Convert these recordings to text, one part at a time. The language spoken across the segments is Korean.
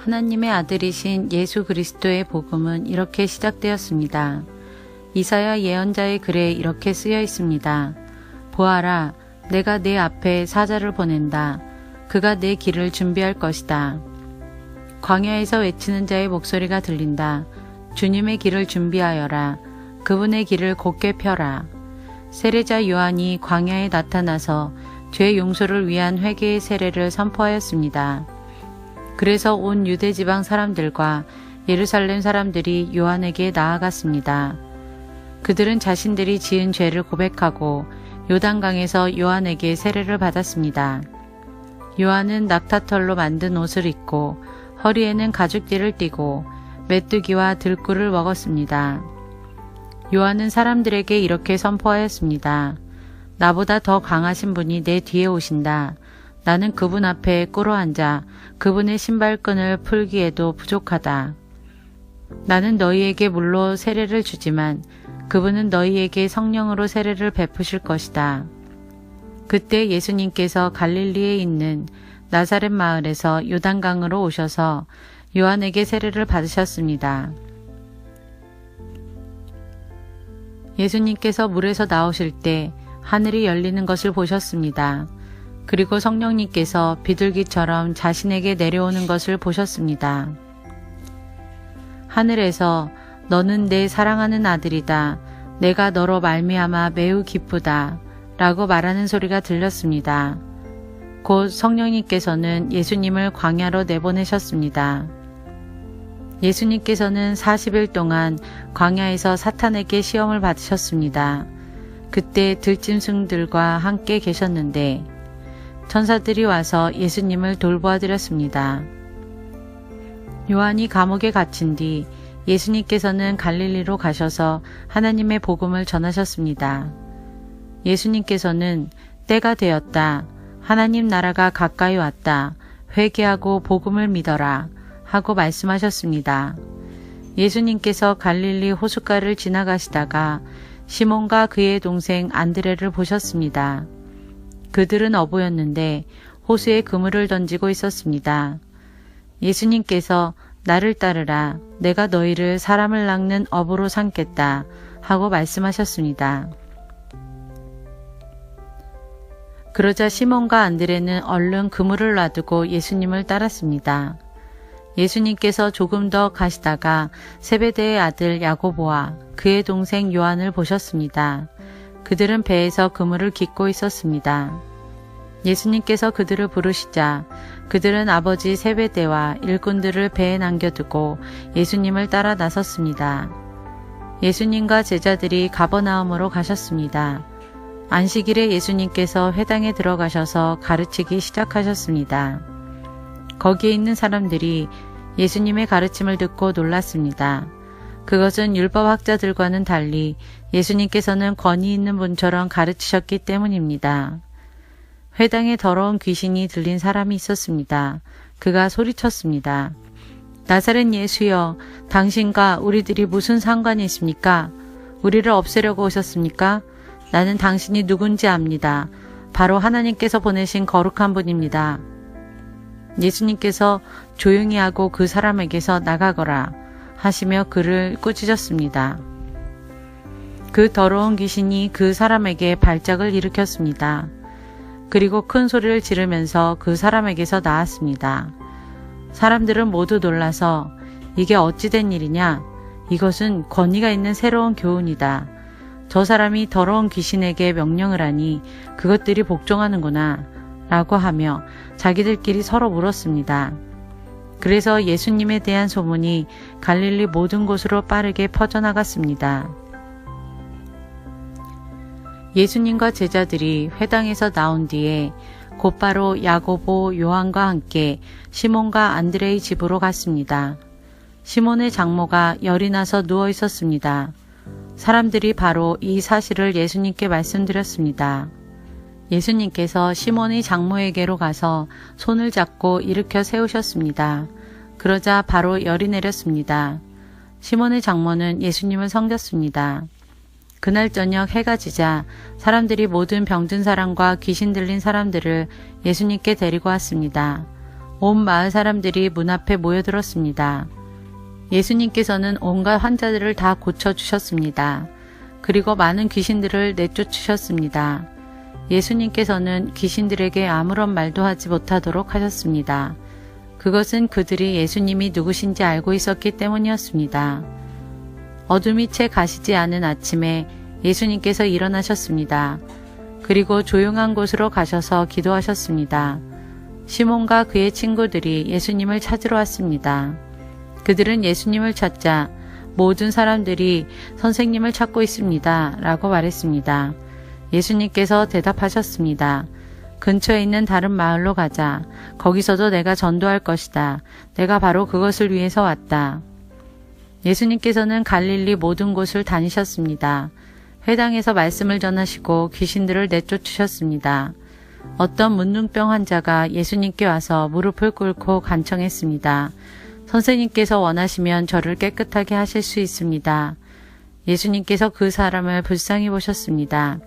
하나님의 아들이신 예수 그리스도의 복음은 이렇게 시작되었습니다. 이사야 예언자의 글에 이렇게 쓰여 있습니다. 보아라, 내가 내 앞에 사자를 보낸다. 그가 내 길을 준비할 것이다. 광야에서 외치는 자의 목소리가 들린다. 주님의 길을 준비하여라. 그분의 길을 곧게 펴라. 세례자 요한이 광야에 나타나서 죄 용서를 위한 회개의 세례를 선포하였습니다. 그래서 온 유대 지방 사람들과 예루살렘 사람들이 요한에게 나아갔습니다. 그들은 자신들이 지은 죄를 고백하고 요단강에서 요한에게 세례를 받았습니다. 요한은 낙타털로 만든 옷을 입고 허리에는 가죽띠를 띠고 메뚜기와 들꿀을 먹었습니다. 요한은 사람들에게 이렇게 선포하였습니다. 나보다 더 강하신 분이 내 뒤에 오신다. 나는 그분 앞에 꿇어 앉아 그분의 신발끈을 풀기에도 부족하다. 나는 너희에게 물로 세례를 주지만 그분은 너희에게 성령으로 세례를 베푸실 것이다. 그때 예수님께서 갈릴리에 있는 나사렛 마을에서 요단강으로 오셔서 요한에게 세례를 받으셨습니다. 예수님께서 물에서 나오실 때 하늘이 열리는 것을 보셨습니다. 그리고 성령님께서 비둘기처럼 자신에게 내려오는 것을 보셨습니다. 하늘에서 너는 내 사랑하는 아들이다. 내가 너로 말미암아 매우 기쁘다. 라고 말하는 소리가 들렸습니다. 곧 성령님께서는 예수님을 광야로 내보내셨습니다. 예수님께서는 40일 동안 광야에서 사탄에게 시험을 받으셨습니다. 그때 들짐승들과 함께 계셨는데 천사들이 와서 예수님을 돌보아드렸습니다. 요한이 감옥에 갇힌 뒤 예수님께서는 갈릴리로 가셔서 하나님의 복음을 전하셨습니다. 예수님께서는 때가 되었다. 하나님 나라가 가까이 왔다. 회개하고 복음을 믿어라. 하고 말씀하셨습니다. 예수님께서 갈릴리 호숫가를 지나가시다가 시몬과 그의 동생 안드레를 보셨습니다. 그들은 어부였는데 호수에 그물을 던지고 있었습니다. 예수님께서 나를 따르라. 내가 너희를 사람을 낚는 어부로 삼겠다. 하고 말씀하셨습니다. 그러자 시몬과 안드레는 얼른 그물을 놔두고 예수님을 따랐습니다. 예수님께서 조금 더 가시다가 세베대의 아들 야고보와 그의 동생 요한을 보셨습니다. 그들은 배에서 그물을 깃고 있었습니다. 예수님께서 그들을 부르시자 그들은 아버지 세베대와 일꾼들을 배에 남겨두고 예수님을 따라 나섰습니다. 예수님과 제자들이 가버나움으로 가셨습니다. 안식일에 예수님께서 회당에 들어가셔서 가르치기 시작하셨습니다. 거기에 있는 사람들이 예수님의 가르침을 듣고 놀랐습니다. 그것은 율법학자들과는 달리 예수님께서는 권위 있는 분처럼 가르치셨기 때문입니다. 회당에 더러운 귀신이 들린 사람이 있었습니다. 그가 소리쳤습니다. 나사렛 예수여, 당신과 우리들이 무슨 상관이 있습니까? 우리를 없애려고 오셨습니까? 나는 당신이 누군지 압니다. 바로 하나님께서 보내신 거룩한 분입니다. 예수님께서 조용히 하고 그 사람에게서 나가거라 하시며 그를 꾸짖었습니다. 그 더러운 귀신이 그 사람에게 발작을 일으켰습니다. 그리고 큰 소리를 지르면서 그 사람에게서 나았습니다. 사람들은 모두 놀라서 이게 어찌 된 일이냐? 이것은 권위가 있는 새로운 교훈이다. 저 사람이 더러운 귀신에게 명령을 하니 그것들이 복종하는구나 라고 하며 자기들끼리 서로 물었습니다. 그래서 예수님에 대한 소문이 갈릴리 모든 곳으로 빠르게 퍼져나갔습니다. 예수님과 제자들이 회당에서 나온 뒤에 곧바로 야고보, 요한과 함께 시몬과 안드레의 집으로 갔습니다. 시몬의 장모가 열이 나서 누워 있었습니다. 사람들이 바로 이 사실을 예수님께 말씀드렸습니다. 예수님께서 시몬의 장모에게로 가서 손을 잡고 일으켜 세우셨습니다. 그러자 바로 열이 내렸습니다. 시몬의 장모는 예수님을 섬겼습니다. 그날 저녁 해가 지자 사람들이 모든 병든 사람과 귀신 들린 사람들을 예수님께 데리고 왔습니다. 온 마을 사람들이 문 앞에 모여들었습니다. 예수님께서는 온갖 환자들을 다 고쳐주셨습니다. 그리고 많은 귀신들을 내쫓으셨습니다. 예수님께서는 귀신들에게 아무런 말도 하지 못하도록 하셨습니다. 그것은 그들이 예수님이 누구신지 알고 있었기 때문이었습니다. 어둠이 채 가시지 않은 아침에 예수님께서 일어나셨습니다. 그리고 조용한 곳으로 가셔서 기도하셨습니다. 시몬과 그의 친구들이 예수님을 찾으러 왔습니다. 그들은 예수님을 찾자 모든 사람들이 선생님을 찾고 있습니다. 라고 말했습니다. 예수님께서 대답하셨습니다. 근처에 있는 다른 마을로 가자. 거기서도 내가 전도할 것이다. 내가 바로 그것을 위해서 왔다. 예수님께서는 갈릴리 모든 곳을 다니셨습니다. 회당에서 말씀을 전하시고 귀신들을 내쫓으셨습니다. 어떤 문둥병 환자가 예수님께 와서 무릎을 꿇고 간청했습니다. 선생님께서 원하시면 저를 깨끗하게 하실 수 있습니다. 예수님께서 그 사람을 불쌍히 보셨습니다.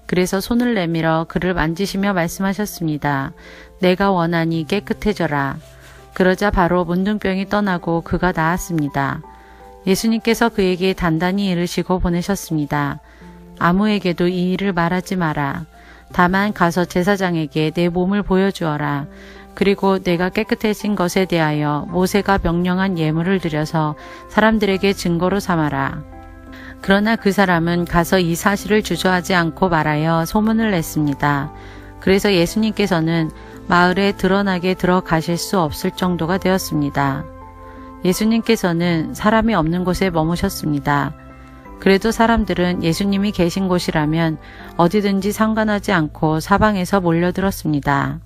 그래서 손을 내밀어 그를 만지시며 말씀하셨습니다. 내가 원하니 깨끗해져라. 그러자 바로 문둥병이 떠나고 그가 나았습니다. 예수님께서 그에게 단단히 이르시고 보내셨습니다. 아무에게도 이 일을 말하지 마라. 다만 가서 제사장에게 내 몸을 보여주어라. 그리고 내가 깨끗해진 것에 대하여 모세가 명령한 예물을 드려서 사람들에게 증거로 삼아라. 그러나 그 사람은 가서 이 사실을 주저하지 않고 말하여 소문을 냈습니다. 그래서 예수님께서는 마을에 드러나게 들어가실 수 없을 정도가 되었습니다. 예수님께서는 사람이 없는 곳에 머무셨습니다. 그래도 사람들은 예수님이 계신 곳이라면 어디든지 상관하지 않고 사방에서 몰려들었습니다.